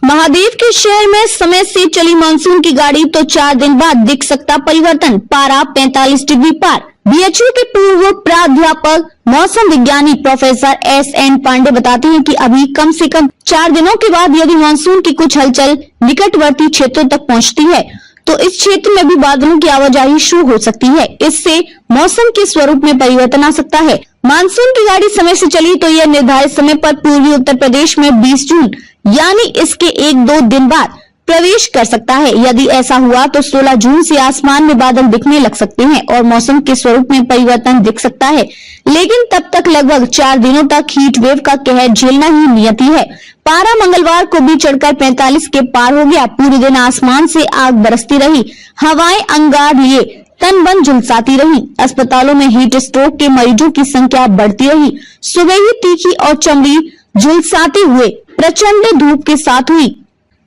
महादेव के शहर में समय से चली मानसून की गाड़ी तो 4 दिन बाद दिख सकता परिवर्तन, पारा 45 डिग्री पार। बीएचयू के पूर्व प्राध्यापक मौसम विज्ञानी प्रोफेसर एस.एन. पांडे बताते हैं कि अभी कम से कम 4 दिनों के बाद यदि मानसून की कुछ हलचल निकटवर्ती क्षेत्रों तक पहुंचती है तो इस क्षेत्र में भी बादलों की आवाजाही शुरू हो सकती है। इससे मौसम के स्वरूप में परिवर्तन आ सकता है। मानसून की गाड़ी समय से चली तो यह निर्धारित समय पर पूर्वी उत्तर प्रदेश में 20 जून यानी इसके 1-2 दिन बाद प्रवेश कर सकता है। यदि ऐसा हुआ तो 16 जून से आसमान में बादल दिखने लग सकते हैं और मौसम के स्वरूप में परिवर्तन दिख सकता है, लेकिन तब तक लगभग 4 दिनों तक हीट वेव का कहर झेलना ही नियति है। पारा मंगलवार को भी चढ़कर 45 के पार हो गया। पूरे दिन आसमान से आग बरसती रही, हवाएं अंगार लिए तन बन झुलसाती रही। अस्पतालों में हीट स्ट्रोक के मरीजों की संख्या बढ़ती रही। सुबह ही तीखी और चमड़ी झुलसाते हुए प्रचंड धूप के साथ हुई।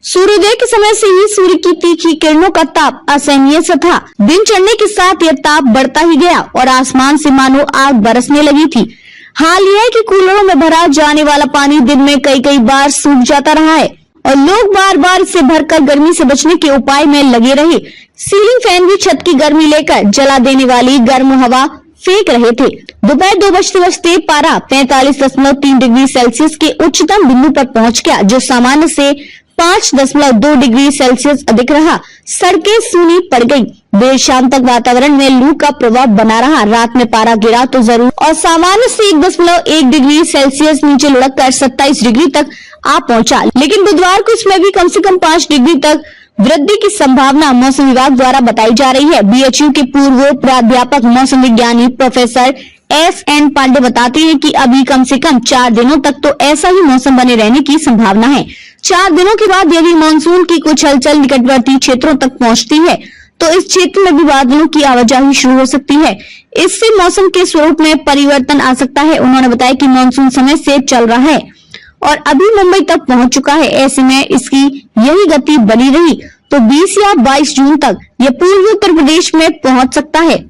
सूर्योदय के समय से ही सूर्य की तीखी किरणों का ताप असहनीय सा था। दिन चढ़ने के साथ यह ताप बढ़ता ही गया और आसमान से मानो आग बरसने लगी थी। हाल यह है कि कूलरों में भरा जाने वाला पानी दिन में कई बार सूख जाता रहा है और लोग बार बार इसे भरकर गर्मी से बचने के उपाय में लगे रहे। सीलिंग फैन भी छत की गर्मी लेकर जला देने वाली गर्म हवा फेंक रहे थे। दोपहर 2 बजते पारा 45.3 डिग्री सेल्सियस के उच्चतम बिंदु पर पहुंच गया, जो सामान्य से 5.2 डिग्री सेल्सियस अधिक रहा। सड़कें सूनी पड़ गयी। देर शाम तक वातावरण में लू का प्रभाव बना रहा। रात में पारा गिरा तो जरूर और सामान्य से 1.1 डिग्री सेल्सियस नीचे लुढ़क कर 27 डिग्री तक आ पहुंचा, लेकिन बुधवार को इसमें भी कम से कम 5 डिग्री तक वृद्धि की संभावना मौसम विभाग द्वारा बताई जा रही है। बीएचयू के पूर्व प्राध्यापक मौसम विज्ञानी प्रोफेसर एस.एन. पांडे बताते हैं कि अभी कम से कम 4 दिनों तक तो ऐसा ही मौसम बने रहने की संभावना है। 4 दिनों के बाद यदि मानसून की कुछ हलचल निकटवर्ती क्षेत्रों तक पहुंचती है तो इस क्षेत्र में भी बादलों की आवाजाही शुरू हो सकती है। इससे मौसम के स्वरूप में परिवर्तन आ सकता है। उन्होंने बताया कि मानसून समय से चल रहा है और अभी मुंबई तक पहुंच चुका है। ऐसे में इसकी यही गति बनी रही तो 20 या 22 जून तक यह पूर्वी उत्तर प्रदेश में पहुंच सकता है।